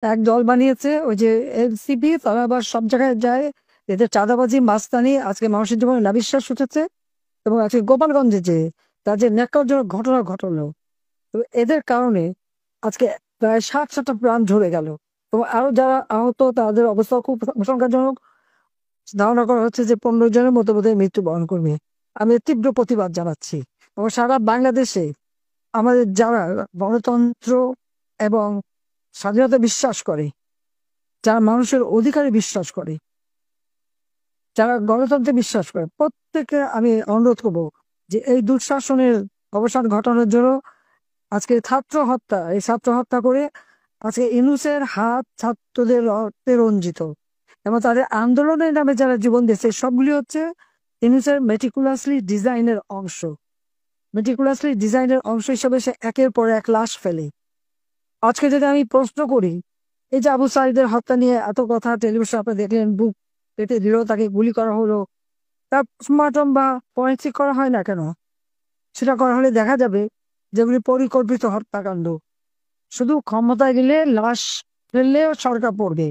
এক দল বানিয়েছে ওই যে এনসিপি, তারা আবার সব জায়গায় যায়, এদের চাঁদাবাজি মাস্তানি আজকে মানুষের জীবনে নাবিশ্বাস উঠেছে। এবং আজকে গোপালগঞ্জে যে তার যে ন্যাক্কারজনক ঘটনা ঘটলো, তো এদের কারণে আজকে প্রায় 60-70 প্রাণ ঝরে গেল। এবং আরো যারা আহত তাদের অবস্থা খুব আশঙ্কাজনক। ধারণা করা হচ্ছে যে 15 জনের মতো বোধহয় মৃত্যুবরণ করবে। আমি এর তীব্র প্রতিবাদ জানাচ্ছি। এবং সারা বাংলাদেশে আমাদের যারা গণতন্ত্র এবং স্বাধীনতা বিশ্বাস করে, যারা মানুষের অধিকারে বিশ্বাস করে, যারা গণতন্ত্রে বিশ্বাস করে, প্রত্যেকে আমি অনুরোধ করবো যে এই দুঃশাসনের অবসান ঘটানোর জন্য আজকে এই ছাত্র হত্যা করে আজকে ইনুসের হাত ছাত্রদের রক্তে রঞ্জিত, এবং তাদের আন্দোলনের নামে যারা জীবন দিয়েছে সবগুলি হচ্ছে ইনুসের মেটিকুলাসলি ডিজাইনের অংশ হিসেবে সে একের পর এক লাশ ফেলে। আজকে যদি আমি প্রশ্ন করি, এই যে আবু সাইদের হত্যা নিয়ে এত কথা টেলিভিশন আপনি দেখলেন, বুক পেটে দিল, তাকে গুলি করা হলো, তার পোস্টমর্টম বা ফরেন্সিক করা হয় না কেন? সেটা করা হলে দেখা যাবে যেগুলি পরিকল্পিত হত্যাকাণ্ড। শুধু ক্ষমতায় গেলে লাশ ফেললে সরকার পড়বে,